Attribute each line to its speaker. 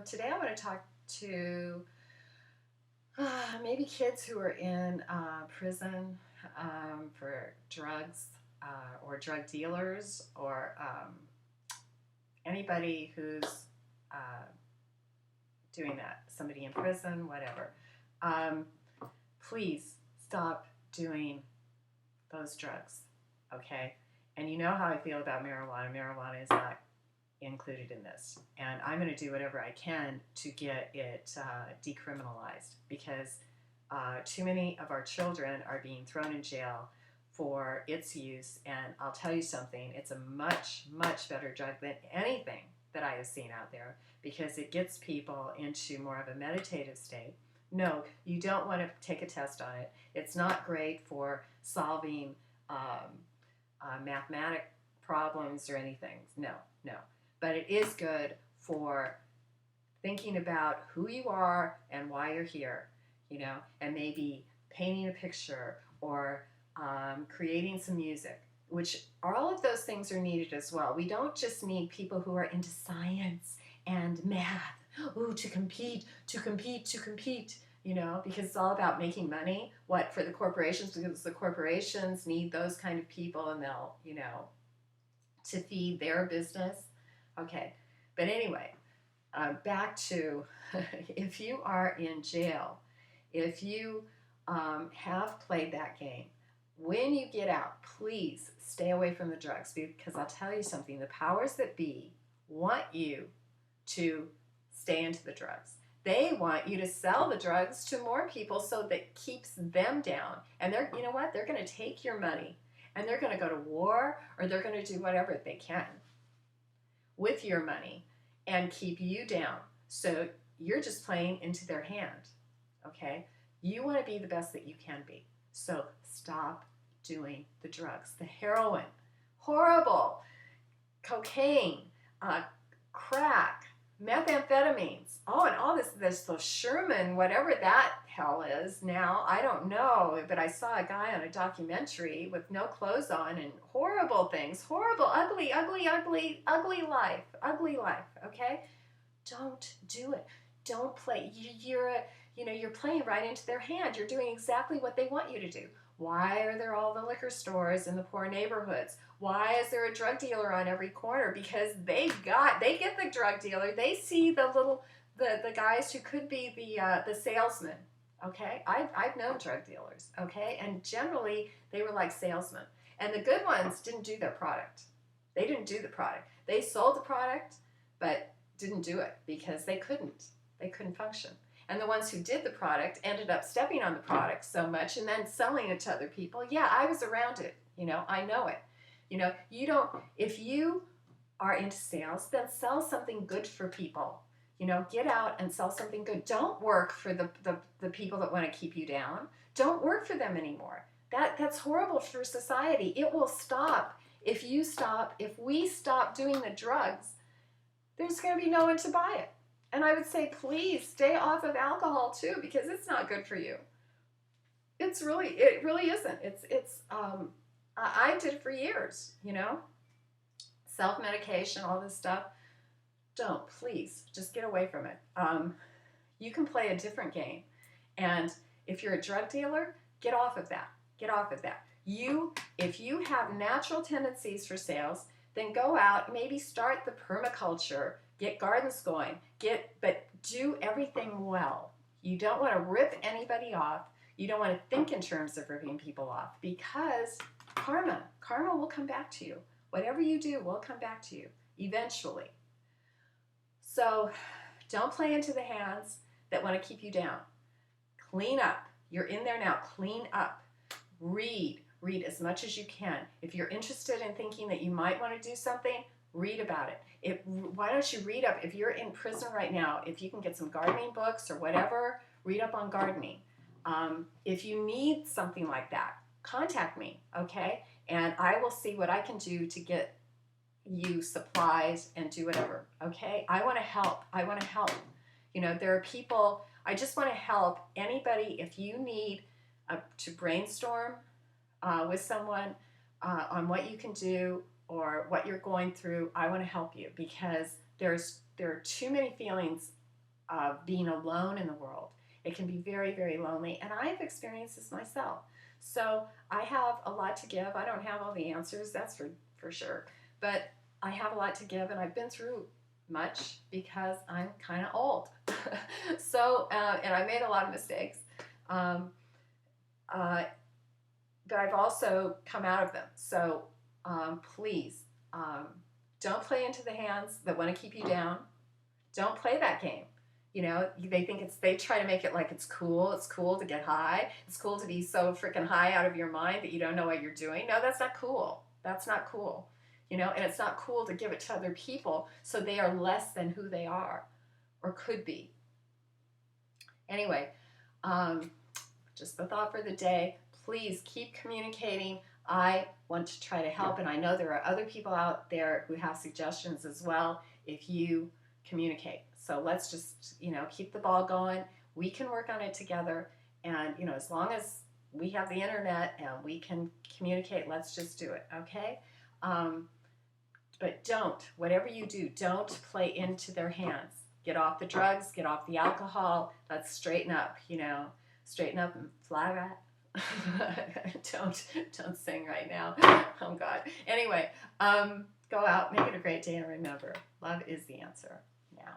Speaker 1: Today I want to talk to maybe kids who are in prison for drugs or drug dealers or anybody who's uh, doing that, somebody in prison, whatever. Um, please stop doing those drugs, okay? And you know how I feel about marijuana. Marijuana is not included in this. And I'm going to do whatever I can to get it decriminalized because too many of our children are being thrown in jail for its use. And I'll tell you something, it's a much, much better drug than anything that I have seen out there because it gets people into more of a meditative state. No, you don't want to take a test on it. It's not great for solving mathematic problems or anything. No, no. But it is good for thinking about who you are and why you're here, and maybe painting a picture or creating some music, which all of those things are needed as well. We don't just need people who are into science and math, to compete, to compete, to compete, because it's all about making money. What, for the corporations? Because the corporations need those kind of people and they'll, to feed their business. Okay, but anyway, back to if you are in jail, if you have played that game, when you get out, please stay away from the drugs because I'll tell you something, the powers that be want you to stay into the drugs. They want you to sell the drugs to more people so that keeps them down. And you know what? They're going to take your money and they're going to go to war or they're going to do whatever they can with your money and keep you down. So you're just playing into their hand, okay? You want to be the best that you can be. So stop doing the drugs. The heroin, horrible. Cocaine, crack, methamphetamines. Oh, and all this Sherman, whatever that hell is now, I don't know, but I saw a guy on a documentary with no clothes on and horrible things, horrible, ugly, ugly, ugly, ugly life, okay? Don't do it. Don't play. You're playing right into their hand. You're doing exactly what they want you to do. Why are there all the liquor stores in the poor neighborhoods? Why is there a drug dealer on every corner? Because they get the drug dealer. They see the guys who could be the salesman. Okay, I've known drug dealers. Okay, and generally they were like salesmen. And the good ones didn't do their product. They didn't do the product. They sold the product, but didn't do it because they couldn't. They couldn't function. And the ones who did the product ended up stepping on the product so much and then selling it to other people. Yeah, I was around it. I know it. If you are into sales, then sell something good for people. Get out and sell something good. Don't work for the people that want to keep you down. Don't work for them anymore. That's horrible for society. It will stop if we stop doing the drugs. There's going to be no one to buy it. And I would say, please stay off of alcohol too, because it's not good for you. It really isn't. I did it for years, self-medication, all this stuff. Don't, please, just get away from it. You can play a different game. And if you're a drug dealer, get off of that. Get off of that. If you have natural tendencies for sales, then go out, maybe start the permaculture, get gardens going, but do everything well. You don't want to rip anybody off. You don't want to think in terms of ripping people off because karma will come back to you. Whatever you do will come back to you eventually. So don't play into the hands that want to keep you down. Clean up. You're in there now. Clean up. Read as much as you can. If you're interested in thinking that you might want to do something, read about it. Why don't you read up? If you're in prison right now, if you can get some gardening books or whatever, read up on gardening. If you need something like that, contact me, okay? And I will see what I can do to get you supplies and do whatever, okay? I want to help. There are people, I just want to help anybody. If you need to brainstorm with someone on what you can do or what you're going through, I want to help you because there are too many feelings of being alone in the world. It can be very, very lonely, and I've experienced this myself. So I have a lot to give. I don't have all the answers, that's for sure, but I have a lot to give, and I've been through much because I'm kind of old. So, and I made a lot of mistakes. Um, uh, but I've also come out of them. So please, don't play into the hands that want to keep you down. Don't play that game. You know, they try to make it like it's cool. It's cool to get high. It's cool to be so freaking high out of your mind that you don't know what you're doing. No, that's not cool. That's not cool. You know, and it's not cool to give it to other people so they are less than who they are or could be. Anyway, just the thought for the day. Please keep communicating. I want to try to help, and I know there are other people out there who have suggestions as well if you communicate. So let's just, keep the ball going. We can work on it together, and, as long as we have the internet and we can communicate, let's just do it, okay? But whatever you do, don't play into their hands. Get off the drugs, get off the alcohol. Let's straighten up, straighten up and fly right. Don't sing right now. Oh God. Anyway, go out, make it a great day, and remember, love is the answer now.